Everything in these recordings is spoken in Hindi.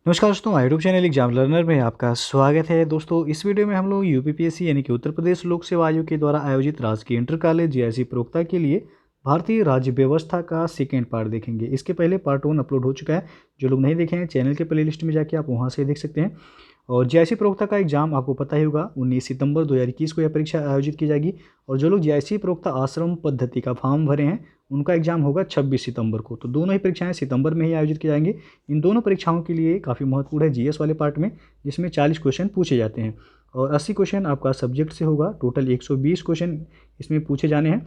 नमस्कार दोस्तों, यूट्यूब चैनल एग्जाम लर्नर में आपका स्वागत है। दोस्तों, इस वीडियो में हम लोग यूपीपीएससी यानी कि उत्तर प्रदेश लोक सेवा आयोग के द्वारा आयोजित राजकीय इंटर कॉलेज जेआईसी प्रवक्ता के लिए भारतीय राज्य व्यवस्था का सेकेंड पार्ट देखेंगे। इसके पहले पार्ट 1 अपलोड हो चुका है। जो लोग नहीं देखे हैं, चैनल के प्लेलिस्ट में जाके आप वहाँ से देख सकते हैं। और जेआईसी प्रवक्ता का एग्जाम आपको पता ही होगा, 19 सितंबर 2021 को यह परीक्षा आयोजित की जाएगी। और जो लोग जेआईसी प्रवक्ता आश्रम पद्धति का फॉर्म भरे हैं, उनका एग्जाम होगा 26 सितंबर को। तो दोनों ही परीक्षाएं सितंबर में ही आयोजित की जाएंगी। इन दोनों परीक्षाओं के लिए काफ़ी महत्वपूर्ण है जीएस वाले पार्ट में, जिसमें 40 क्वेश्चन पूछे जाते हैं और 80 क्वेश्चन आपका सब्जेक्ट से होगा। टोटल 120 क्वेश्चन इसमें पूछे जाने हैं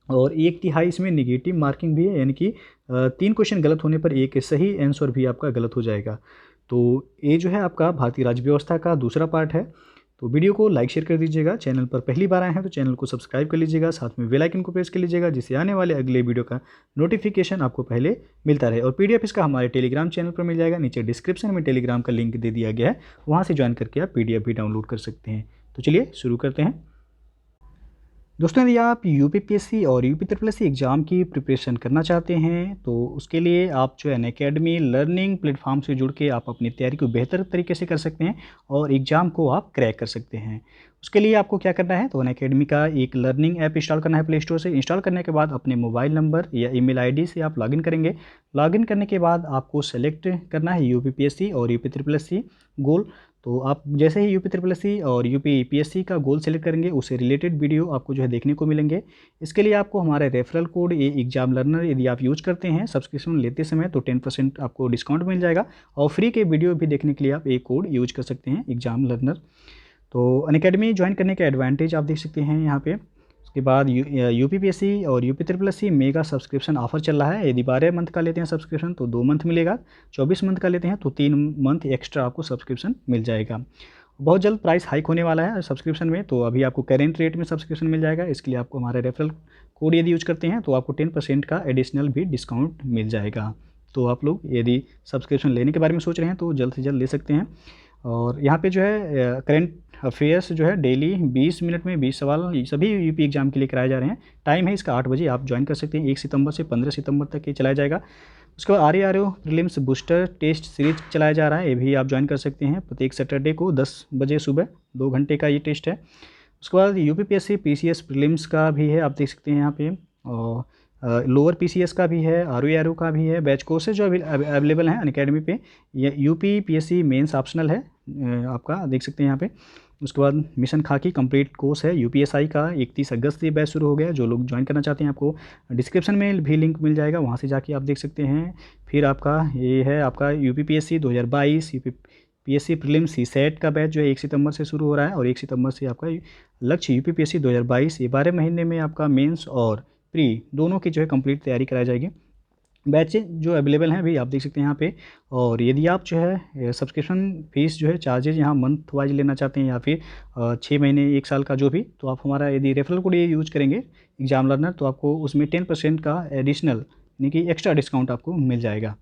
और 1/3 इसमें निगेटिव मार्किंग भी है, यानी कि 3 क्वेश्चन गलत होने पर एक सही आंसर भी आपका गलत हो जाएगा। तो ये जो है आपका भारतीय राज्य व्यवस्था का दूसरा पार्ट है। तो वीडियो को लाइक शेयर कर दीजिएगा। चैनल पर पहली बार आए हैं तो चैनल को सब्सक्राइब कर लीजिएगा, साथ में बेल आइकन को प्रेस कर लीजिएगा, जिससे आने वाले अगले वीडियो का नोटिफिकेशन आपको पहले मिलता रहे। और पीडीएफ इसका हमारे टेलीग्राम चैनल पर मिल जाएगा। नीचे डिस्क्रिप्शन में टेलीग्राम का लिंक दे दिया गया है, वहाँ से ज्वाइन करके आप पीडीएफ भी डाउनलोड कर सकते हैं। तो चलिए शुरू करते हैं। दोस्तों, यदि आप यूपीपीएससी और UP triple S C exam की प्रिपरेशन करना चाहते हैं तो उसके लिए आप जो है अनअकैडमी लर्निंग प्लेटफॉर्म से जुड़ के आप अपनी तैयारी को बेहतर तरीके से कर सकते हैं और एग्ज़ाम को आप क्रैक कर सकते हैं। उसके लिए आपको क्या करना है, तो अनअकैडमी का एक लर्निंग ऐप इंस्टॉल करना है प्ले स्टोर से। इंस्टॉल करने के बाद अपने मोबाइल नंबर या ईमेल आईडी से आप लॉगिन करेंगे। लॉगिन करने के बाद आपको सेलेक्ट करना है यूपीपीएससी और यूपी ट्रिपल एस सी गोल। तो आप जैसे ही यूपी ट्रिपल एस सी और यूपी पीएससी का गोल सेलेक्ट करेंगे, उससे रिलेटेड वीडियो आपको जो है देखने को मिलेंगे। इसके लिए आपको हमारे रेफरल कोड ये एग्जाम लर्नर यदि आप यूज करते हैं सब्सक्रिप्शन लेते समय, तो 10% आपको डिस्काउंट मिल जाएगा। और फ्री के वीडियो भी देखने के लिए आप एक कोड यूज कर सकते हैं, एग्जाम लर्नर। तो अनअकैडमी ज्वाइन करने के एडवांटेज आप देख सकते हैं यहाँ पे। उसके बाद यूपीपीएससी और UP triple S C mega subscription offer चल रहा है। यदि 12 मंथ का लेते हैं सब्सक्रिप्शन तो 2 मंथ मिलेगा। 24 मंथ का लेते हैं तो 3 मंथ एक्स्ट्रा आपको सब्सक्रिप्शन मिल जाएगा। बहुत जल्द प्राइस हाइक होने वाला है सब्सक्रिप्शन में, तो अभी आपको करेंट रेट में सब्सक्रिप्शन मिल जाएगा। इसके लिए आपको हमारे रेफरल कोड यदि यूज करते हैं तो आपको 10% का एडिशनल भी डिस्काउंट मिल जाएगा। तो आप लोग यदि सब्सक्रिप्शन लेने के बारे में सोच रहे हैं तो जल्द से जल्द ले सकते हैं। और यहाँ पे जो है करेंट अफेयर्स जो है डेली 20 मिनट में 20 सवाल ये सभी यूपी एग्जाम के लिए कराए जा रहे हैं। टाइम है इसका 8 बजे, आप ज्वाइन कर सकते हैं। 1 सितंबर से 15 सितंबर तक ये चलाया जाएगा। उसके बाद our prelims booster test series चलाया जा रहा है, ये भी आप ज्वाइन कर सकते हैं। प्रत्येक सैटरडे को 10 बजे सुबह 2 घंटे का ये टेस्ट है। उसके बाद यूपीपीएससी पीसीएस प्रीलिम्स का भी है, आप देख सकते हैं यहाँ पे। और लोअर पीसीएस का भी है, आरओ का भी है। बैच कोर्सेज जो अवेलेबल हैं अनअकैडमी पे। ये यूपीपीएससी मेंस ऑप्शनल है, आपका देख सकते हैं यहाँ पे। उसके बाद मिशन खाकी कंप्लीट कोर्स है यूपीएसआई का, 31 अगस्त से बैच शुरू हो गया। जो लोग ज्वाइन करना चाहते हैं आपको डिस्क्रिप्शन में भी लिंक मिल जाएगा, वहाँ से जाके आप देख सकते हैं। फिर आपका ये है आपका यूपीपीएससी 2022 यूपीपीएससी प्रीलिम्स सी सेट का बैच जो है 1 सितंबर से शुरू हो रहा है। और 1 सितंबर से आपका लक्ष्य यूपीपीएससी 2022 ये 12 महीने में आपका मेंस और प्री दोनों की जो है कंप्लीट तैयारी कराई जाएगी। बैचेज जो अवेलेबल हैं अभी आप देख सकते हैं यहाँ पे। और यदि आप जो है सब्सक्रिप्शन फीस जो है चार्जेज यहाँ मंथ वाइज लेना चाहते हैं या फिर 6 महीने 1 साल का जो भी, तो आप हमारा यदि रेफरल कोड ये यूज करेंगे एग्जाम लर्नर, तो आपको उसमें 10% का एडिशनल यानी कि एक्स्ट्रा डिस्काउंट आपको मिल जाएगा।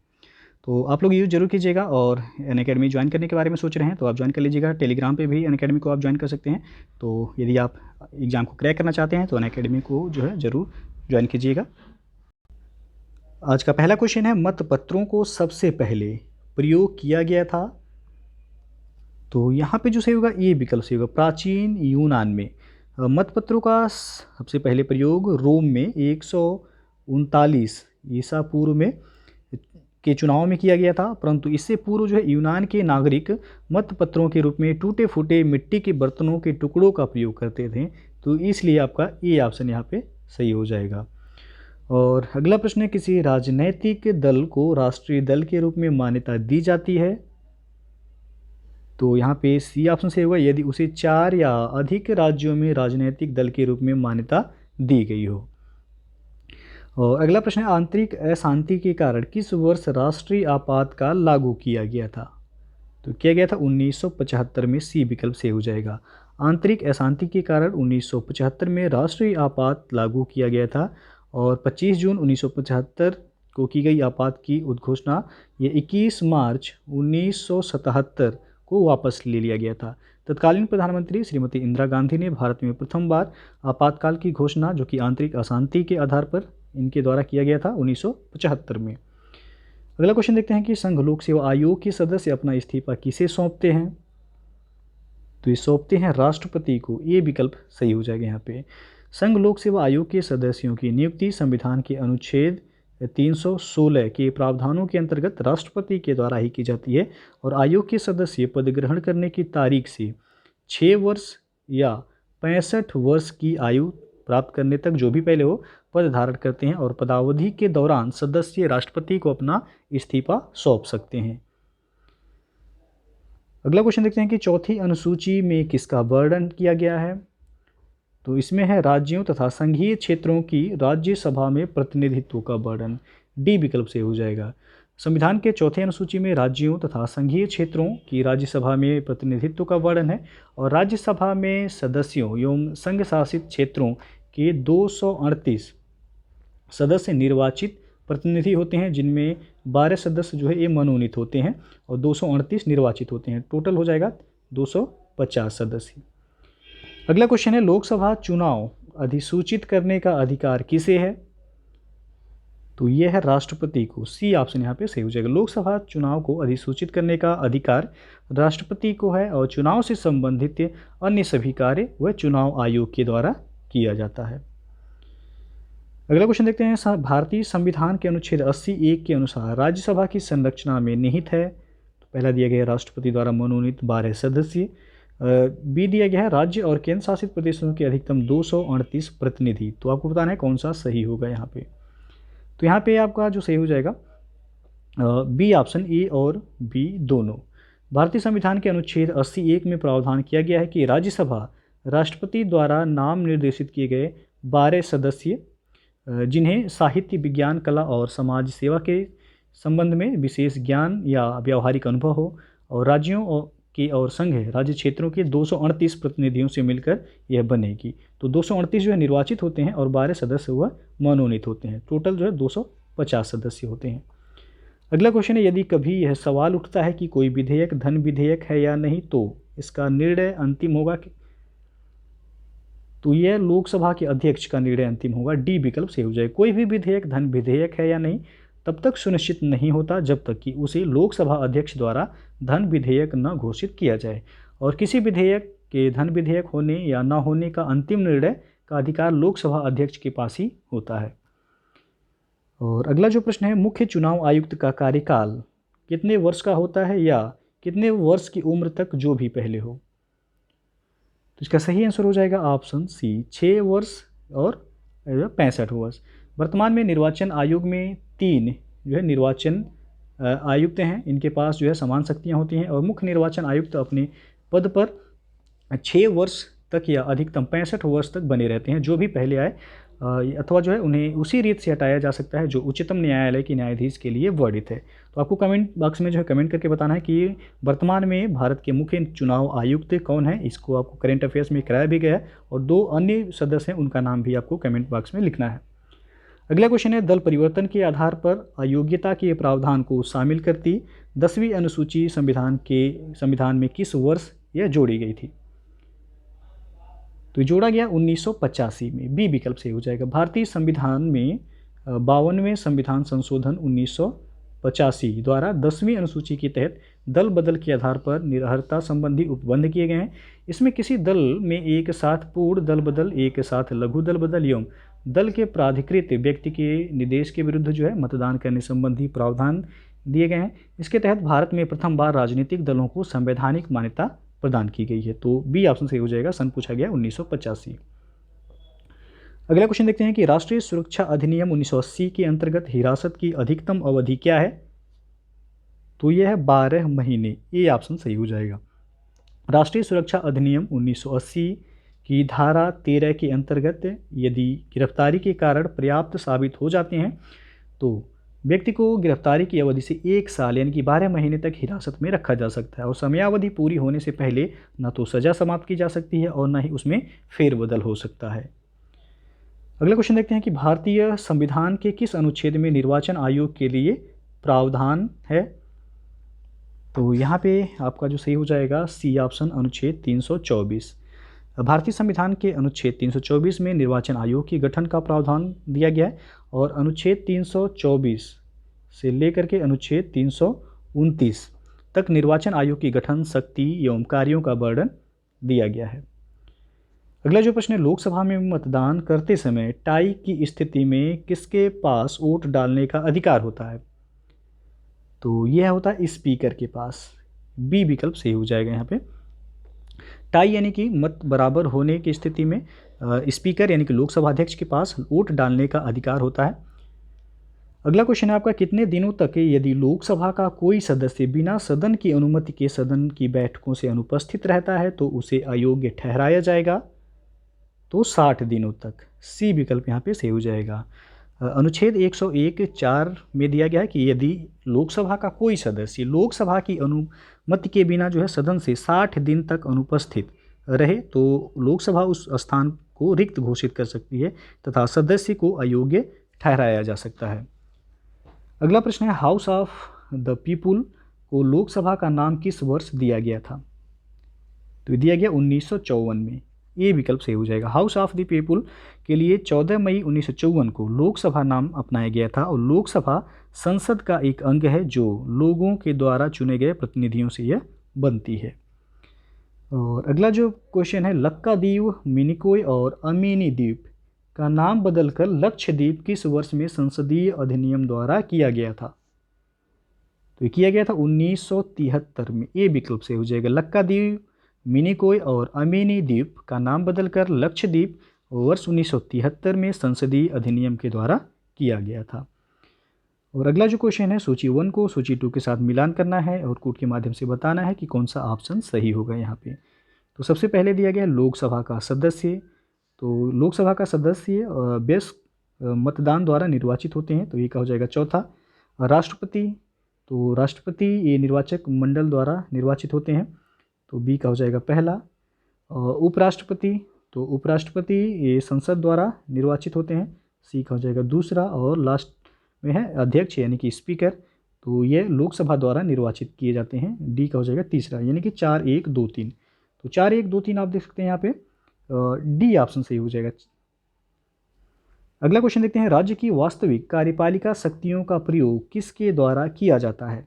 तो आप लोग यूज़ जरूर कीजिएगा। और अनअकैडमी ज्वाइन करने के बारे में सोच रहे हैं तो आप ज्वाइन कर लीजिएगा। टेलीग्राम पे भी अनअकैडमी को आप ज्वाइन कर सकते हैं। तो यदि आप एग्ज़ाम को क्रैक करना चाहते हैं तो अनअकैडमी को जो है ज़रूर ज्वाइन कीजिएगा। आज का पहला क्वेश्चन है, मतपत्रों को सबसे पहले प्रयोग किया गया था। तो यहाँ पे जो सही होगा ये विकल्प सही होगा, प्राचीन यूनान में। मतपत्रों का सबसे पहले प्रयोग रोम में 139 ईसा पूर्व में के चुनाव में किया गया था। परंतु इससे पूर्व जो है यूनान के नागरिक मतपत्रों के रूप में टूटे फूटे मिट्टी के बर्तनों के टुकड़ों का प्रयोग करते थे। तो इसलिए आपका ये ऑप्शन यहाँ पे सही हो जाएगा। और अगला प्रश्न है, किसी राजनैतिक दल को राष्ट्रीय दल के रूप में मान्यता दी जाती है। तो यहाँ पे सी ऑप्शन से होगा, यदि उसे 4 या अधिक राज्यों में राजनैतिक दल के रूप में मान्यता दी गई हो। और अगला प्रश्न है, आंतरिक अशांति के कारण किस वर्ष राष्ट्रीय आपातकाल लागू किया गया था। तो किया गया था 1975 में, सी विकल्प से हो जाएगा। आंतरिक अशांति के कारण 1975 में राष्ट्रीय आपात लागू किया गया था। और 25 जून 1975 को की गई आपात की उद्घोषणा ये 21 मार्च 1977 को वापस ले लिया गया था। तत्कालीन प्रधानमंत्री श्रीमती इंदिरा गांधी ने भारत में प्रथम बार आपातकाल की घोषणा, जो कि आंतरिक अशांति के आधार पर इनके द्वारा किया गया था, 1975 में। अगला क्वेश्चन देखते हैं कि संघ लोक सेवा आयोग के सदस्य अपना इस्तीफा किसे सौंपते हैं? तो ये सौंपते हैं राष्ट्रपति को। ये विकल्प सही हो जाएगा यहाँ पे। संघ लोक सेवा आयोग के सदस्यों की नियुक्ति संविधान के अनुच्छेद 316 के प्रावधानों के अंतर्गत राष्ट्रपति के द्वारा ही की जाती है और आयोग के सदस्य पद ग्रहण करने की तारीख से 6 वर्ष या 65 वर्ष की आयु प्राप्त करने तक जो भी पहले हो पद धारण करते हैं और पदावधि के दौरान सदस्य राष्ट्रपति को अपना इस्तीफा सौंप सकते हैं। अगला क्वेश्चन देखते हैं कि चौथी अनुसूची में किसका वर्णन किया गया है? तो इसमें है राज्यों तथा संघीय क्षेत्रों की राज्यसभा में प्रतिनिधित्व का वर्णन। डी विकल्प से हो जाएगा। संविधान के चौथे अनुसूची में राज्यों तथा संघीय क्षेत्रों की राज्यसभा में प्रतिनिधित्व का वर्णन है और राज्यसभा में सदस्यों एवं संघ शासित क्षेत्रों के 238 सदस्य निर्वाचित प्रतिनिधि होते हैं, जिनमें 12 सदस्य जो है ये मनोनीत होते हैं और 238 निर्वाचित होते हैं। टोटल हो जाएगा 250 सदस्य। अगला क्वेश्चन है लोकसभा चुनाव अधिसूचित करने का अधिकार किसे है? तो यह है राष्ट्रपति को। सी ऑप्शन यहाँ पे सही हो जाएगा। लोकसभा चुनाव को अधिसूचित करने का अधिकार राष्ट्रपति को है और चुनाव से संबंधित अन्य सभी कार्य वह चुनाव आयोग के द्वारा किया जाता है। अगला क्वेश्चन देखते हैं भारतीय संविधान के अनुच्छेद 80(1) के अनुसार राज्यसभा की संरचना में निहित है। तो पहला दिया गया है राष्ट्रपति द्वारा मनोनीत 12 सदस्य। बी दिया गया है राज्य और केंद्र शासित प्रदेशों के अधिकतम 238 प्रतिनिधि। तो आपको बताना है कौन सा सही होगा यहाँ पे। तो यहाँ पे आपका जो सही हो जाएगा बी ऑप्शन, ए और बी दोनों। भारतीय संविधान के अनुच्छेद 80(1) में प्रावधान किया गया है कि राज्यसभा राष्ट्रपति द्वारा नाम निर्देशित किए गए 12 सदस्य जिन्हें साहित्य, विज्ञान, कला और समाज सेवा के संबंध में विशेष ज्ञान या व्यावहारिक अनुभव हो और राज्यों के और संघ राज्य क्षेत्रों के 238 प्रतिनिधियों से मिलकर यह बनेगी। तो 238 जो है निर्वाचित होते हैं और 12 सदस्य वह मनोनीत होते हैं। टोटल जो है 250 सदस्य होते हैं। अगला क्वेश्चन है यदि कभी यह सवाल उठता है कि कोई विधेयक धन विधेयक है या नहीं तो इसका निर्णय अंतिम होगा। तो यह लोकसभा के अध्यक्ष का निर्णय अंतिम होगा। डी विकल्प सही हो जाए। कोई भी विधेयक धन विधेयक है या नहीं तब तक सुनिश्चित नहीं होता जब तक कि उसे लोकसभा अध्यक्ष द्वारा धन विधेयक न घोषित किया जाए और किसी विधेयक के धन विधेयक होने या न होने का अंतिम निर्णय का अधिकार लोकसभा अध्यक्ष के पास ही होता है। और अगला जो प्रश्न है मुख्य चुनाव आयुक्त का कार्यकाल कितने वर्ष का होता है या कितने वर्ष की उम्र तक जो भी पहले हो? तो इसका सही आंसर हो जाएगा ऑप्शन सी, 6 वर्ष और 65 वर्ष। वर्तमान में निर्वाचन आयोग में 3 जो है निर्वाचन आयुक्त हैं। इनके पास जो है समान शक्तियां होती हैं और मुख्य निर्वाचन आयुक्त अपने पद पर 6 वर्ष तक या अधिकतम 65 वर्ष तक बने रहते हैं। जो भी पहले आए अथवा जो है उन्हें उसी रीत से हटाया जा सकता है जो उच्चतम न्यायालय के न्यायाधीश के लिए वर्णित है। तो आपको कमेंट बॉक्स में जो है कमेंट करके बताना है कि वर्तमान में भारत के मुख्य चुनाव आयुक्त कौन है। इसको आपको करंट अफेयर्स में कराया भी गया है और 2 अन्य सदस्य हैं उनका नाम भी आपको कमेंट बॉक्स में लिखना है। अगला क्वेश्चन है दल परिवर्तन के आधार पर अयोग्यता के प्रावधान को शामिल करती 10वीं अनुसूची संविधान में किस वर्ष यह जोड़ी गई थी? तो जोड़ा गया 1985 में। बी विकल्प से हो जाएगा। भारतीय संविधान में 52वें संविधान संशोधन 1985 द्वारा 10वीं अनुसूची के तहत दल बदल के आधार पर निरर्हता संबंधी उपबंध किए गए हैं। इसमें किसी दल में एक साथ पूर्ण दल बदल, एक साथ लघु दल बदल एवं दल के प्राधिकृत व्यक्ति के निर्देश के विरुद्ध जो है मतदान करने संबंधी प्रावधान दिए गए हैं। इसके तहत भारत में प्रथम बार राजनीतिक दलों को संवैधानिक मान्यता प्रदान की गई है। तो बी ऑप्शन सही हो जाएगा। सन पूछा गया 1985। अगला क्वेश्चन देखते हैं कि राष्ट्रीय सुरक्षा अधिनियम 1980 के अंतर्गत हिरासत की अधिकतम अवधि क्या है? तो यह है 12 महीने। ए ऑप्शन सही हो जाएगा। राष्ट्रीय सुरक्षा अधिनियम 1980 की धारा 13 के अंतर्गत यदि गिरफ्तारी के कारण पर्याप्त साबित हो जाते हैं तो व्यक्ति को गिरफ्तारी की अवधि से 1 साल यानी कि 12 महीने तक हिरासत में रखा जा सकता है और समयावधि पूरी होने से पहले न तो सज़ा समाप्त की जा सकती है और न ही उसमें फेरबदल हो सकता है। अगला क्वेश्चन देखते हैं कि भारतीय संविधान के किस अनुच्छेद में निर्वाचन आयोग के लिए प्रावधान है? तो यहाँ पे आपका जो सही हो जाएगा सी ऑप्शन, अनुच्छेद 324। भारतीय संविधान के अनुच्छेद 324 में निर्वाचन आयोग के गठन का प्रावधान दिया गया है और अनुच्छेद 324 से लेकर के अनुच्छेद 329 तक निर्वाचन आयोग की गठन, शक्ति एवं कार्यों का वर्णन दिया गया है। अगला जो प्रश्न है, लोकसभा में मतदान करते समय टाई की स्थिति में किसके पास वोट डालने का अधिकार होता है? तो यह होता है स्पीकर के पास। बी विकल्प सही हो जाएगा यहाँ पे। टाई यानी कि मत बराबर होने की स्थिति में स्पीकर यानी कि लोकसभा अध्यक्ष के पास वोट डालने का अधिकार होता है। अगला क्वेश्चन है आपका, कितने दिनों तक यदि लोकसभा का कोई सदस्य बिना सदन की अनुमति के सदन की बैठकों से अनुपस्थित रहता है तो उसे अयोग्य ठहराया जाएगा? तो 60 दिनों तक। सी विकल्प यहाँ पे सही हो जाएगा। अनुच्छेद 101(4) में दिया गया है कि यदि लोकसभा का कोई सदस्य लोकसभा की अनुमति के बिना जो है सदन से 60 दिन तक अनुपस्थित रहे तो लोकसभा उस स्थान को रिक्त घोषित कर सकती है तथा सदस्य को अयोग्य ठहराया जा सकता है। अगला प्रश्न है, हाउस ऑफ द पीपुल को लोकसभा का नाम किस वर्ष दिया गया था? तो दिया गया 1954 में। ये विकल्प सही हो जाएगा। हाउस ऑफ द पीपुल के लिए 14 मई 1954 को लोकसभा नाम अपनाया गया था और लोकसभा संसद का एक अंग है जो लोगों के द्वारा चुने गए प्रतिनिधियों से यह बनती है। और अगला जो क्वेश्चन है, लक्काद्वीप, मिनिकॉय और अमीनी द्वीप का नाम बदलकर लक्षद्वीप किस वर्ष में संसदीय अधिनियम द्वारा किया गया था? तो ये किया गया था 1973 में। ये विकल्प से हो जाएगा। लक्काद्वीप, मिनिकॉय और अमीनी द्वीप का नाम बदलकर लक्षद्वीप वर्ष 1973 में संसदीय अधिनियम के द्वारा किया गया था। और अगला जो क्वेश्चन है, सूची 1 को सूची 2 के साथ मिलान करना है और कोड के माध्यम से बताना है कि कौन सा ऑप्शन सही होगा यहाँ पे। तो सबसे पहले दिया गया लोकसभा का सदस्य। तो लोकसभा का सदस्य बेस मतदान द्वारा निर्वाचित होते हैं, तो ये का हो जाएगा चौथा। राष्ट्रपति, तो राष्ट्रपति ये निर्वाचक मंडल द्वारा निर्वाचित होते हैं, तो बी का हो जाएगा पहला। उपराष्ट्रपति, तो उपराष्ट्रपति ये संसद द्वारा निर्वाचित होते हैं, सी का हो जाएगा दूसरा। और लास्ट में है अध्यक्ष यानी कि स्पीकर, तो ये लोकसभा द्वारा निर्वाचित किए जाते हैं, डी का हो जाएगा तीसरा, यानी कि 4 1 2 3। तो 4 1 2 3 आप देख सकते हैं यहाँ पे, डी ऑप्शन सही हो जाएगा। अगला क्वेश्चन देखते हैं, राज्य की वास्तविक कार्यपालिका शक्तियों का प्रयोग किसके द्वारा किया जाता है?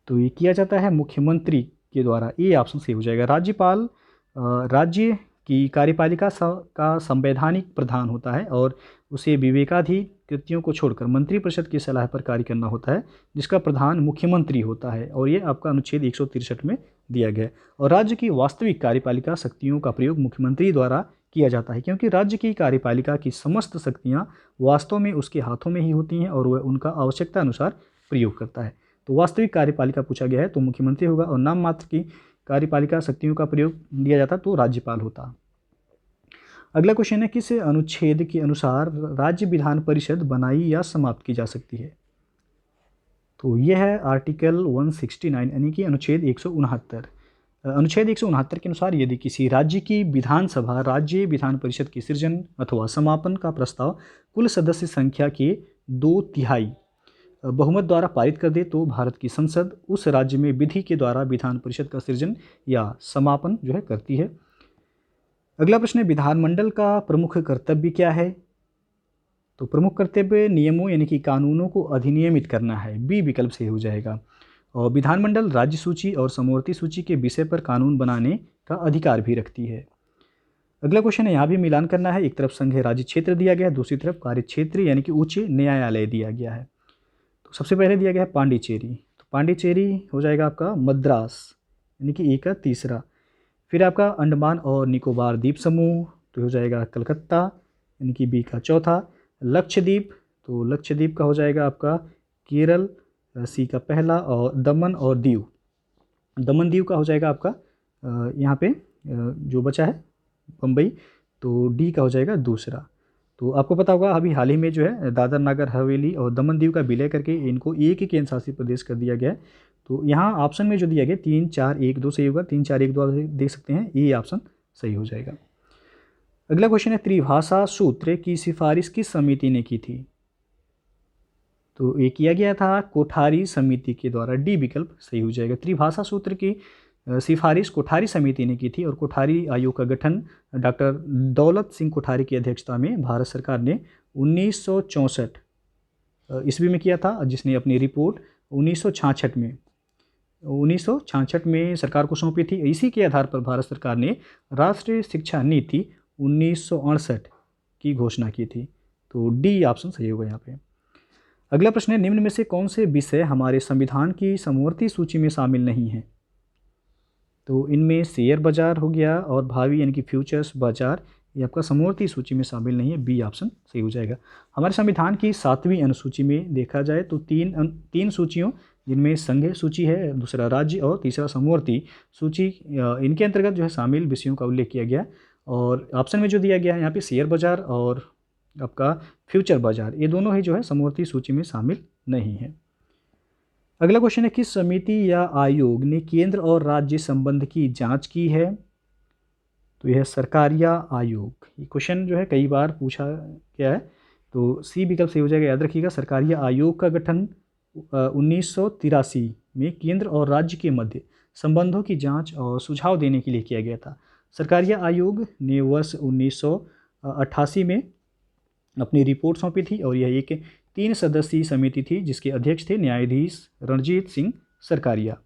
तो ये किया जाता है मुख्यमंत्री के द्वारा। ए ऑप्शन सही हो जाएगा। राज्यपाल राज्य की कार्यपालिका का संवैधानिक प्रधान होता है और उसे विवेकाधीन कृतियों को छोड़कर मंत्रिपरिषद की सलाह पर कार्य करना होता है, जिसका प्रधान मुख्यमंत्री होता है, और ये आपका अनुच्छेद 163 में दिया गया है। और राज्य की वास्तविक कार्यपालिका शक्तियों का प्रयोग मुख्यमंत्री द्वारा किया जाता है, क्योंकि राज्य की कार्यपालिका की समस्त शक्तियाँ वास्तव में उसके हाथों में ही होती हैं और वह उनका आवश्यकता अनुसार प्रयोग करता है। तो वास्तविक कार्यपालिका पूछा गया है तो मुख्यमंत्री होगा, और नाम मात्र की कार्यपालिका शक्तियों का प्रयोग दिया जाता तो राज्यपाल होता। अगला क्वेश्चन है, किस अनुच्छेद के अनुसार राज्य विधान परिषद बनाई या समाप्त की जा सकती है? तो यह है आर्टिकल 169 यानी कि अनुच्छेद 169। अनुच्छेद 169 के अनुसार यदि किसी राज्य की विधानसभा राज्य विधान परिषद के सृजन अथवा समापन का प्रस्ताव कुल सदस्य संख्या के 2/3 बहुमत द्वारा पारित कर दे तो भारत की संसद उस राज्य में विधि के द्वारा विधान परिषद का सृजन या समापन जो है करती है। अगला प्रश्न है, विधानमंडल का प्रमुख कर्तव्य क्या है? तो प्रमुख कर्तव्य नियमों यानी कि कानूनों को अधिनियमित करना है, बी विकल्प से हो जाएगा। और विधानमंडल राज्य सूची और समवर्ती सूची के विषय पर कानून बनाने का अधिकार भी रखती है। अगला क्वेश्चन है, यहाँ भी मिलान करना है। एक तरफ संघ राज्य क्षेत्र दिया गया है, दूसरी तरफ कार्य क्षेत्र यानी कि उच्च न्यायालय दिया गया है। तो सबसे पहले दिया गया है पांडिचेरी, तो पांडिचेरी हो जाएगा आपका मद्रास यानी कि ए का तीसरा। फिर आपका अंडमान और निकोबार द्वीप समूह, तो हो जाएगा कलकत्ता यानी कि बी का चौथा। लक्षद्वीप, तो लक्षद्वीप का हो जाएगा आपका केरल, सी का पहला। और दमन और दीव, दमन दीव का हो जाएगा आपका यहाँ पे जो बचा है बम्बई, तो डी का हो जाएगा दूसरा। तो आपको पता होगा अभी हाल ही में जो है दादर नगर हवेली और दमन दीव का विलय करके इनको एक ही केंद्र शासित प्रदेश कर दिया गया है। तो यहाँ ऑप्शन में जो दिया गया 3 4 1 2 सही होगा, 3 4 1 2 आप देख सकते हैं, ये ऑप्शन सही हो जाएगा। अगला क्वेश्चन है, त्रिभाषा सूत्र की सिफारिश किस समिति ने की थी? तो ये किया गया था कोठारी समिति के द्वारा, डी विकल्प सही हो जाएगा। त्रिभाषा सूत्र की सिफारिश कोठारी समिति ने की थी और कोठारी आयोग का गठन डॉक्टर दौलत सिंह कोठारी की अध्यक्षता में भारत सरकार ने 1964 ईस्वी में किया था, जिसने अपनी रिपोर्ट 1966 में सरकार को सौंपी थी। इसी के आधार पर भारत सरकार ने राष्ट्रीय शिक्षा नीति 1968 की घोषणा की थी। तो डी ऑप्शन सही होगा यहाँ पे। अगला प्रश्न है, निम्न में से कौन से विषय हमारे संविधान की समवर्ती सूची में शामिल नहीं है? तो इनमें शेयर बाजार हो गया और भावी यानी कि फ्यूचर्स बाजार, ये आपका समवर्ती सूची में शामिल नहीं है। बी ऑप्शन सही हो जाएगा। हमारे संविधान की 7वीं अनुसूची में देखा जाए तो तीन सूचियों, जिनमें संघ सूची है, दूसरा राज्य और तीसरा समवर्ती सूची, इनके अंतर्गत जो है शामिल विषयों का उल्लेख किया गया। और ऑप्शन में जो दिया गया है यहाँ पे शेयर बाजार और आपका फ्यूचर बाजार, ये दोनों ही जो है समवर्ती सूची में शामिल नहीं है। अगला क्वेश्चन है, किस समिति या आयोग ने केंद्र और राज्य संबंध की जांच की है? तो यह सरकारिया आयोग। ये क्वेश्चन जो है कई बार पूछा गया है, तो सी विकल्प सही हो जाएगा। याद रखिएगा, सरकारिया आयोग का गठन 1983 में केंद्र और राज्य के मध्य संबंधों की जांच और सुझाव देने के लिए किया गया था। सरकारिया आयोग ने वर्ष 1988 में अपनी रिपोर्ट सौंपी थी और यह एक 3 सदस्यीय समिति थी, जिसके अध्यक्ष थे न्यायाधीश रणजीत सिंह सरकारिया।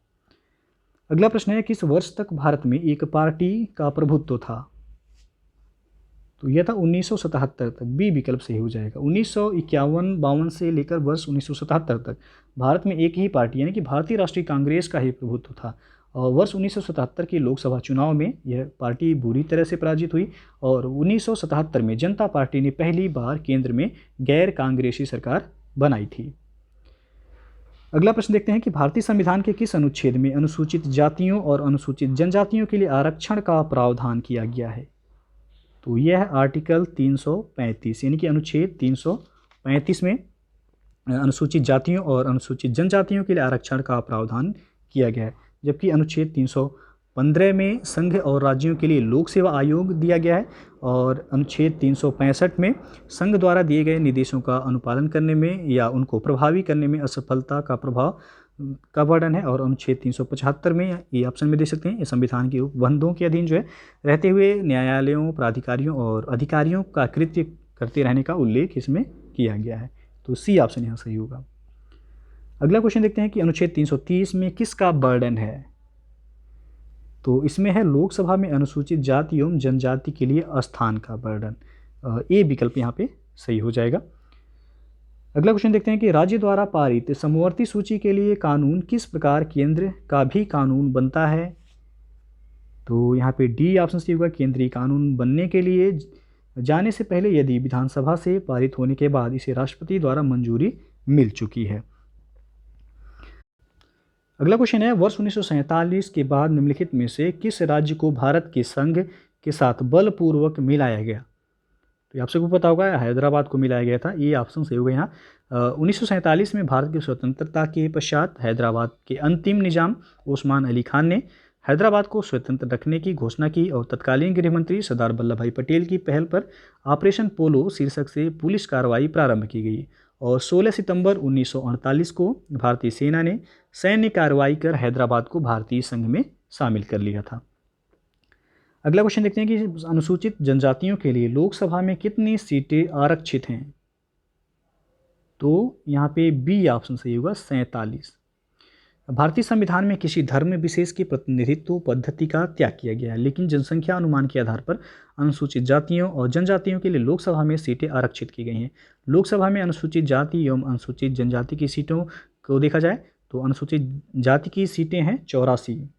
अगला प्रश्न है, किस वर्ष तक भारत में एक पार्टी का प्रभुत्व था? तो यह था 1977 तक। बी विकल्प सही हो जाएगा। 1951-52 से लेकर वर्ष 1977 तक भारत में एक ही पार्टी यानी कि भारतीय राष्ट्रीय कांग्रेस का ही प्रभुत्व था। और वर्ष 1977 के लोकसभा चुनाव में यह पार्टी बुरी तरह से पराजित हुई और 1977 में जनता पार्टी ने पहली बार केंद्र में गैर कांग्रेसी सरकार बनाई थी। अगला प्रश्न देखते हैं कि भारतीय संविधान के किस अनुच्छेद में अनुसूचित जातियों और अनुसूचित जनजातियों के लिए आरक्षण का प्रावधान किया गया है? तो यह आर्टिकल 335 यानी कि अनुच्छेद 335 में अनुसूचित जातियों और अनुसूचित जनजातियों के लिए आरक्षण का प्रावधान किया गया है, जबकि अनुच्छेद 315 में संघ और राज्यों के लिए लोक सेवा आयोग दिया गया है और अनुच्छेद 365 में संघ द्वारा दिए गए निर्देशों का अनुपालन करने में या उनको प्रभावी करने में असफलता का प्रभाव का वर्णन है। और अनुच्छेद 375 में, ये ऑप्शन में दे सकते हैं, ये संविधान के उपबंधों के अधीन जो है रहते हुए न्यायालयों, प्राधिकारियों और अधिकारियों का कृत्य करते रहने का उल्लेख इसमें किया गया है। तो सी ऑप्शन यहाँ सही होगा। अगला क्वेश्चन देखते हैं कि अनुच्छेद 330 में किसका वर्णन है? तो इसमें है लोकसभा में अनुसूचित जाति एवं जनजाति के लिए स्थान का वर्णन। ए विकल्प यहाँ पे सही हो जाएगा। अगला क्वेश्चन देखते हैं कि राज्य द्वारा पारित समवर्ती सूची के लिए कानून किस प्रकार केंद्र का भी कानून बनता है? तो यहाँ पे डी ऑप्शन सही होगा। केंद्रीय कानून बनने के लिए जाने से पहले यदि विधानसभा से पारित होने के बाद इसे राष्ट्रपति द्वारा मंजूरी मिल चुकी है। अगला क्वेश्चन है, वर्ष 1947 के बाद निम्नलिखित में से किस राज्य को भारत के संघ के साथ बलपूर्वक मिलाया गया? तो आप सबको पता होगा, हैदराबाद को मिलाया गया था। ये ऑप्शन सही हो गया यहाँ। 1947 में भारत की स्वतंत्रता के पश्चात हैदराबाद के अंतिम निजाम ओस्मान अली खान ने हैदराबाद को स्वतंत्र रखने की घोषणा की और तत्कालीन गृह मंत्री सरदार वल्लभ भाई पटेल की पहल पर ऑपरेशन पोलो शीर्षक से पुलिस कार्रवाई प्रारंभ की गई और 16 सितंबर 1948 को भारतीय सेना ने सैन्य कार्रवाई कर हैदराबाद को भारतीय संघ में शामिल कर लिया था। अगला क्वेश्चन देखते हैं कि अनुसूचित जनजातियों के लिए लोकसभा में कितनी सीटें आरक्षित हैं? तो यहाँ पे बी ऑप्शन सही होगा, 47। भारतीय संविधान में किसी धर्म विशेष के प्रतिनिधित्व पद्धति का त्याग किया गया है, लेकिन जनसंख्या अनुमान के आधार पर अनुसूचित जातियों और जनजातियों के लिए लोकसभा में सीटें आरक्षित की गई हैं। लोकसभा में अनुसूचित जाति एवं अनुसूचित जनजाति की सीटों को देखा जाए तो अनुसूचित जाति की सीटें हैं 84,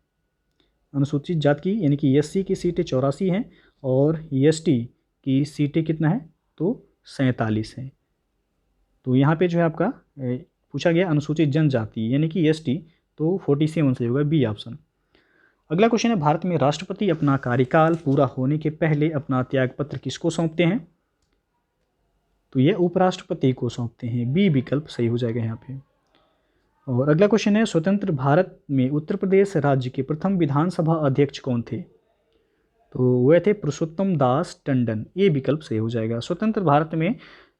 अनुसूचित जाति की यानी कि एससी की सीटें 84 हैं और एसटी की सीटें कितना है तो 47 हैं। तो यहाँ पे जो है आपका पूछा गया अनुसूचित जनजाति यानी कि एसटी, तो 47 से होगा बी ऑप्शन। अगला क्वेश्चन है, भारत में राष्ट्रपति अपना कार्यकाल पूरा होने के पहले अपना त्यागपत्र किसको सौंपते हैं? तो ये उपराष्ट्रपति को सौंपते हैं। बी विकल्प सही हो जाएगा यहाँ पे। और अगला क्वेश्चन है, स्वतंत्र भारत में उत्तर प्रदेश राज्य के प्रथम विधानसभा अध्यक्ष कौन थे? तो वह थे पुरुषोत्तम दास टंडन। ये विकल्प सही हो जाएगा। स्वतंत्र भारत में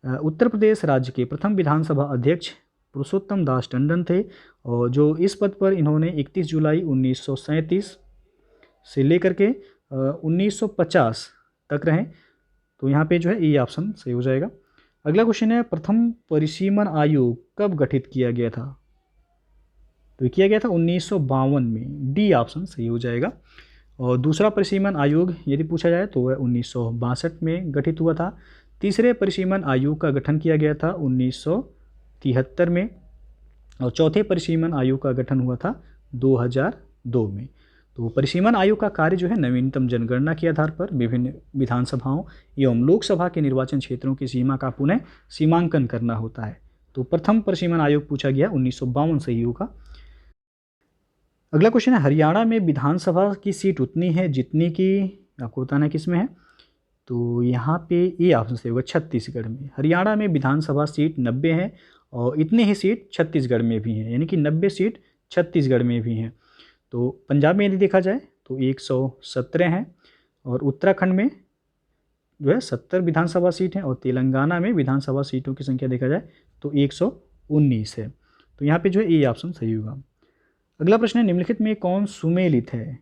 उत्तर प्रदेश राज्य के प्रथम विधानसभा अध्यक्ष पुरुषोत्तम दास टंडन थे और जो इस पद पर इन्होंने 31 जुलाई 1937 से लेकर के 1950 तक रहे। तो यहाँ पे जो है ये ऑप्शन सही हो जाएगा। अगला क्वेश्चन है, प्रथम परिसीमन आयोग कब गठित किया गया था? तो ये किया गया था 1952 में। डी ऑप्शन सही हो जाएगा। और दूसरा परिसीमन आयोग यदि पूछा जाए तो वह 1962 में गठित हुआ था। तीसरे परिसीमन आयोग का गठन किया गया था 1973 में। और चौथे परिसीमन आयोग का गठन हुआ था 2002 में। तो परिसीमन आयोग का कार्य जो है नवीनतम जनगणना के आधार पर विभिन्न विधानसभाओं एवं लोकसभा के निर्वाचन क्षेत्रों की सीमा का पुनः सीमांकन करना होता है। तो प्रथम परिसीमन आयोग पूछा गया 1952 सही होगा। अगला क्वेश्चन है, हरियाणा में विधानसभा की सीट उतनी है जितनी की आपको बताना है किस में है? तो यहाँ पे ए ऑप्शन सही होगा, छत्तीसगढ़ में। हरियाणा में विधानसभा सीट 90 है और इतने ही सीट छत्तीसगढ़ में भी हैं, यानी कि 90 सीट छत्तीसगढ़ में भी हैं। तो पंजाब में यदि देखा जाए तो 117 हैं और उत्तराखंड में जो है 70 विधानसभा सीट हैं और तेलंगाना में विधानसभा सीटों की संख्या देखा जाए तो 119 है। तो यहाँ पे जो है ए ऑप्शन सही होगा। अगला प्रश्न है, निम्नलिखित में कौन सुमेलित है?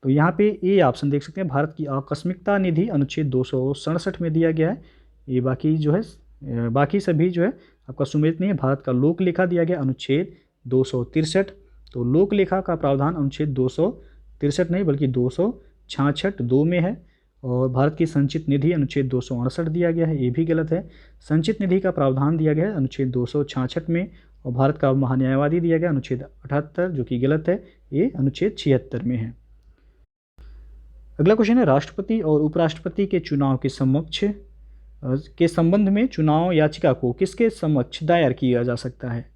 तो यहाँ पे ए ऑप्शन देख सकते हैं, भारत की आकस्मिकता निधि अनुच्छेद 267 में दिया गया है। ये बाकी जो है बाकी सभी जो है आपका सुमेलित नहीं है। भारत का लोक लेखा दिया गया अनुच्छेद 263। तो लोक लेखा का प्रावधान अनुच्छेद 263 नहीं बल्कि 266 2 में है। और भारत की संचित निधि अनुच्छेद 268 दिया गया है, ये भी गलत है। संचित निधि का प्रावधान दिया गया है अनुच्छेद 266 में। और भारत का महान्यायवादी दिया गया अनुच्छेद 78 जो कि गलत है, ये अनुच्छेद 76 में है। अगला क्वेश्चन है, राष्ट्रपति और उपराष्ट्रपति के चुनाव के संबंध में चुनाव याचिका को किसके समक्ष दायर किया जा सकता है?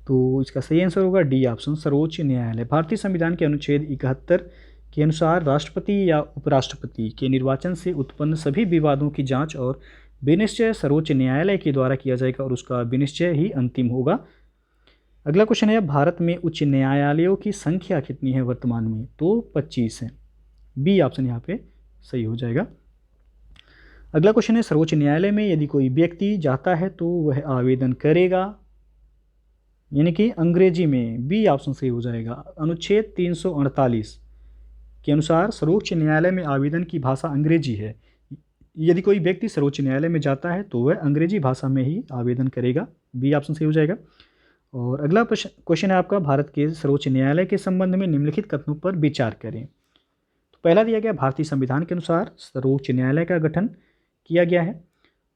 तो इसका सही आंसर होगा डी ऑप्शन, सर्वोच्च न्यायालय। भारतीय संविधान के अनुच्छेद 71 के अनुसार राष्ट्रपति या उपराष्ट्रपति के निर्वाचन से उत्पन्न सभी विवादों की जांच और विनिश्चय सर्वोच्च न्यायालय के द्वारा किया जाएगा और उसका विनिश्चय ही अंतिम होगा। अगला क्वेश्चन है, भारत में उच्च न्यायालयों की संख्या कितनी है वर्तमान में? तो 25 है। बी ऑप्शन यहाँ पे सही हो जाएगा। अगला क्वेश्चन है, सर्वोच्च न्यायालय में यदि कोई व्यक्ति जाता है तो वह आवेदन करेगा, यानी कि अंग्रेजी में। बी ऑप्शन सही हो जाएगा। अनुच्छेद 348 के अनुसार सर्वोच्च न्यायालय में आवेदन की भाषा अंग्रेजी है। यदि कोई व्यक्ति सर्वोच्च न्यायालय में जाता है तो वह अंग्रेजी भाषा में ही आवेदन करेगा। बी ऑप्शन सही हो जाएगा। और अगला क्वेश्चन है आपका, भारत के सर्वोच्च न्यायालय के संबंध में निम्नलिखित कथनों पर विचार करें। तो पहला दिया गया, भारतीय संविधान के अनुसार सर्वोच्च न्यायालय का गठन किया गया है।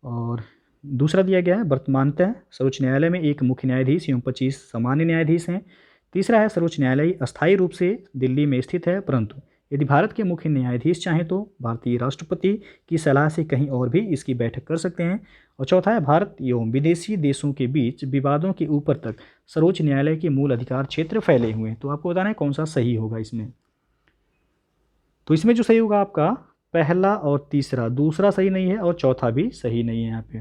और दूसरा दिया गया है, वर्तमानतः सर्वोच्च न्यायालय में एक मुख्य न्यायाधीश एवं 25 सामान्य न्यायाधीश हैं। तीसरा है, सर्वोच्च न्यायालय अस्थायी रूप से दिल्ली में स्थित है, परंतु यदि भारत के मुख्य न्यायाधीश चाहें तो भारतीय राष्ट्रपति की सलाह से कहीं और भी इसकी बैठक कर सकते हैं। और चौथा है, भारत एवं विदेशी देशों के बीच विवादों के ऊपर तक सर्वोच्च न्यायालय के मूल अधिकार क्षेत्र फैले हुए हैं। तो आपको बताना है कौन सा सही होगा इसमें। तो इसमें जो सही होगा आपका पहला और तीसरा, दूसरा सही नहीं है और चौथा भी सही नहीं है। यहाँ पे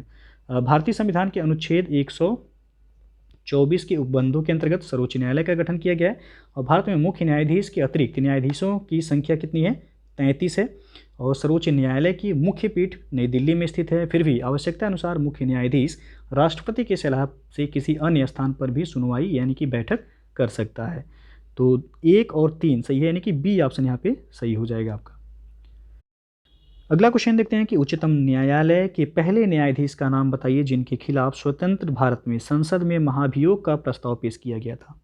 भारतीय संविधान के अनुच्छेद 124 के उपबंधों के अंतर्गत सर्वोच्च न्यायालय का गठन किया गया है। और भारत में मुख्य न्यायाधीश के अतिरिक्त न्यायाधीशों की संख्या कितनी है? 33 है। और सर्वोच्च न्यायालय की मुख्य पीठ नई दिल्ली में स्थित है। फिर भी आवश्यकता अनुसार मुख्य न्यायाधीश राष्ट्रपति की सलाह से किसी अन्य स्थान पर भी सुनवाई यानी कि बैठक कर सकता है। तो 1 और 3 सही है, यानी कि बी ऑप्शन यहाँ पे सही हो जाएगा आपका। अगला क्वेश्चन देखते हैं कि उच्चतम न्यायालय के पहले न्यायाधीश का नाम बताइए जिनके खिलाफ स्वतंत्र भारत में संसद में महाभियोग का प्रस्ताव पेश किया गया था।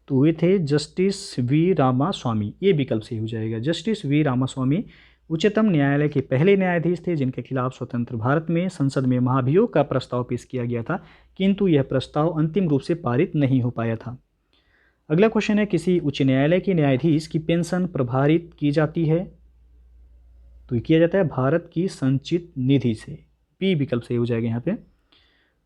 तो वे थे जस्टिस वी रामास्वामी। ये विकल्प सही हो जाएगा, जस्टिस वी रामास्वामी उच्चतम न्यायालय के पहले न्यायाधीश थे जिनके खिलाफ स्वतंत्र भारत में संसद में महाभियोग का प्रस्ताव पेश किया गया था, किंतु यह प्रस्ताव अंतिम रूप से पारित नहीं हो पाया था। अगला क्वेश्चन है, किसी उच्च न्यायालय के न्यायाधीश की पेंशन प्रभारित की जाती है? तो ये किया जाता है भारत की संचित निधि से। बी विकल्प सही हो जाएगा यहाँ पे।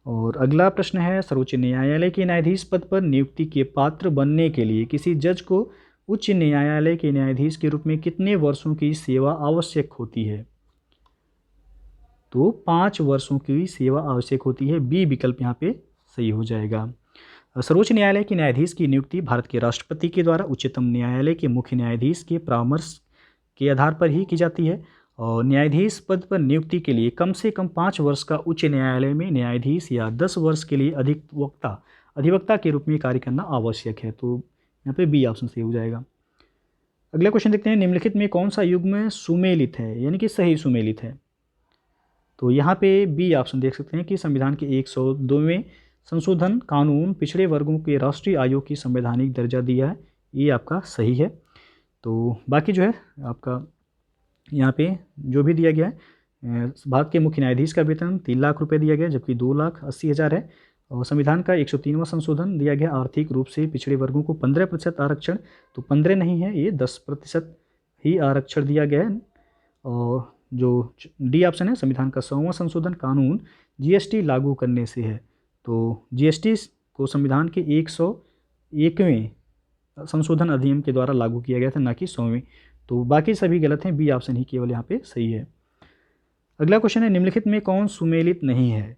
और अगला प्रश्न है, सर्वोच्च न्यायालय के न्यायाधीश पद पर नियुक्ति के पात्र बनने के लिए किसी जज को उच्च न्यायालय के न्यायाधीश के रूप में कितने वर्षों की सेवा आवश्यक होती है? तो 5 वर्षों की सेवा आवश्यक होती है। बी विकल्प यहाँ पे सही हो जाएगा। सर्वोच्च न्यायालय के न्यायाधीश की नियुक्ति भारत के राष्ट्रपति के द्वारा उच्चतम न्यायालय के मुख्य न्यायाधीश के परामर्श के आधार पर ही की जाती है। और न्यायाधीश पद पर नियुक्ति के लिए कम से कम 5 वर्ष का उच्च न्यायालय में न्यायाधीश या 10 वर्ष के लिए अधिवक्ता के रूप में कार्य करना आवश्यक है। तो यहाँ पे बी ऑप्शन सही हो जाएगा। अगला क्वेश्चन देखते हैं, निम्नलिखित में कौन सा युग्म सुमेलित है, यानी कि सही सुमेलित है? तो यहाँ पे बी ऑप्शन देख सकते हैं कि संविधान के 102वें संशोधन कानून पिछड़े वर्गों के राष्ट्रीय आयोग की संवैधानिक दर्जा दिया है, ये आपका सही है। तो बाकी जो है आपका यहाँ पे जो भी दिया गया है, भारत के मुख्य न्यायाधीश का वेतन 3 लाख रुपए दिया गया, जबकि 2,80,000 है। और संविधान का 103वां संशोधन दिया गया, आर्थिक रूप से पिछड़े वर्गों को 15% आरक्षण, तो 15 नहीं है, ये 10% ही आरक्षण दिया गया है। और जो डी ऑप्शन है, संविधान का 100वां संशोधन कानून जीएसटी लागू करने से है, तो जीएसटी को संविधान के 101वें संशोधन अधिनियम के द्वारा लागू किया गया था, ना कि 100वें। तो बाकी सभी गलत हैं, बी ऑप्शन ही केवल यहाँ पे सही है। अगला क्वेश्चन है, निम्नलिखित में कौन सुमेलित नहीं है?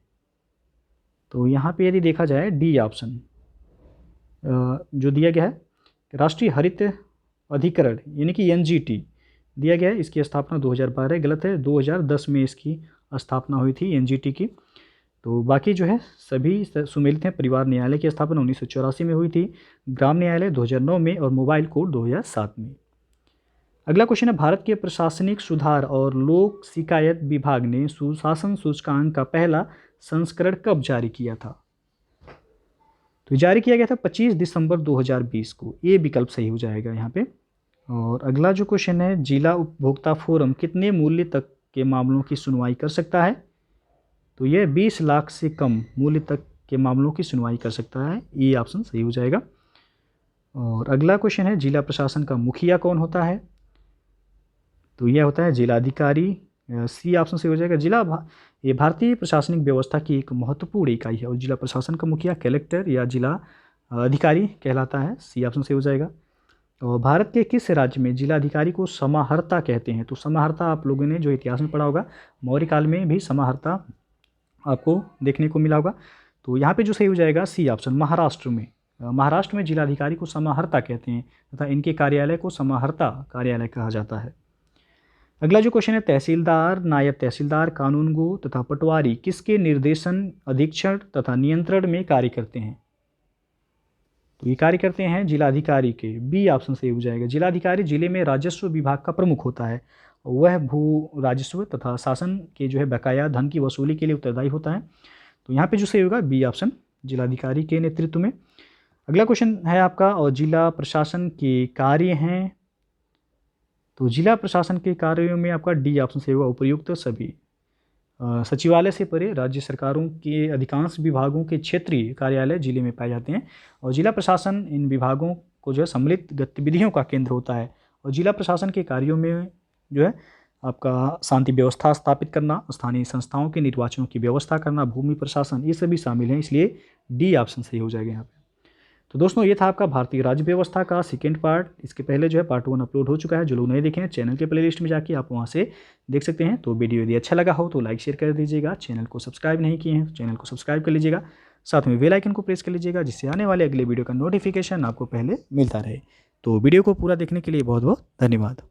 तो यहाँ पे यदि देखा जाए डी ऑप्शन जो दिया गया है, राष्ट्रीय हरित अधिकरण यानी कि एनजीटी दिया गया है, इसकी स्थापना 2012, गलत है, 2010 में इसकी स्थापना हुई थी एनजीटी की। तो बाकी जो है सभी सुमेलित हैं। परिवार न्यायालय की स्थापना 1984 में हुई थी, ग्राम न्यायालय 2009 में और मोबाइल कोड 2007 में। अगला क्वेश्चन है, भारत के प्रशासनिक सुधार और लोक शिकायत विभाग ने सुशासन सूचकांक का पहला संस्करण कब जारी किया था? तो जारी किया गया था 25 दिसंबर 2020 को, ये विकल्प सही हो जाएगा यहाँ पे। और अगला जो क्वेश्चन है, जिला उपभोक्ता फोरम कितने मूल्य तक के मामलों की सुनवाई कर सकता है? तो ये 20 लाख से कम मूल्य तक के मामलों की सुनवाई कर सकता है, ये ऑप्शन सही हो जाएगा। और अगला क्वेश्चन है, जिला प्रशासन का मुखिया कौन होता है? तो यह होता है जिलाधिकारी, सी ऑप्शन सही हो जाएगा। ये भारतीय प्रशासनिक व्यवस्था की एक महत्वपूर्ण इकाई है और जिला प्रशासन का मुखिया कलेक्टर या जिला अधिकारी कहलाता है, सी ऑप्शन सही हो जाएगा। और भारत के किस राज्य में जिलाधिकारी को समाहर्ता कहते हैं? तो समाहर्ता आप लोगों ने जो इतिहास में पढ़ा होगा, मौर्य काल में भी समाहर्ता आपको देखने को मिला होगा। तो यहाँ पे जो सही हो जाएगा सी ऑप्शन, महाराष्ट्र में। महाराष्ट्र में जिलाधिकारी को समाहर्ता कहते हैं तथा इनके कार्यालय को समाहर्ता कार्यालय कहा जाता है। अगला जो क्वेश्चन है, तहसीलदार, नायब तहसीलदार, कानूनगो तथा पटवारी किसके निर्देशन, अधीक्षण तथा नियंत्रण में कार्य करते हैं? तो ये कार्य करते हैं जिलाधिकारी के, बी ऑप्शन सही हो जाएगा। जिलाधिकारी जिले में राजस्व विभाग का प्रमुख होता है, वह भू राजस्व तथा शासन के जो है बकाया धन की वसूली के लिए उत्तरदायी होता है। तो यहाँ पे जो सही होगा बी ऑप्शन, जिलाधिकारी के नेतृत्व में। अगला क्वेश्चन है आपका, और जिला प्रशासन के कार्य हैं, तो जिला प्रशासन के कार्यों में आपका डी ऑप्शन सही होगा, उपर्युक्त सभी। सचिवालय से परे राज्य सरकारों के अधिकांश विभागों के क्षेत्रीय कार्यालय जिले में पाए जाते हैं और जिला प्रशासन इन विभागों को जो है सम्मिलित गतिविधियों का केंद्र होता है। और जिला प्रशासन के कार्यों में जो है आपका शांति व्यवस्था स्थापित करना, स्थानीय संस्थाओं के निर्वाचनों की व्यवस्था करना, भूमि प्रशासन, ये सभी शामिल हैं, इसलिए डी ऑप्शन सही हो जाएगा यहाँ पे। तो दोस्तों ये था आपका भारतीय राज्य व्यवस्था का सेकेंड पार्ट। इसके पहले जो है पार्ट 1 अपलोड हो चुका है, जो लोग नहीं देखे हैं चैनल के प्लेलिस्ट में जाके आप वहाँ से देख सकते हैं। तो वीडियो यदि अच्छा लगा हो तो लाइक शेयर कर दीजिएगा, चैनल को सब्सक्राइब नहीं किए हैं तो चैनल को सब्सक्राइब कर लीजिएगा, साथ में बेल आइकन को प्रेस कर लीजिएगा जिससे आने वाले अगले वीडियो का नोटिफिकेशन आपको पहले मिलता रहे। तो वीडियो को पूरा देखने के लिए बहुत बहुत धन्यवाद।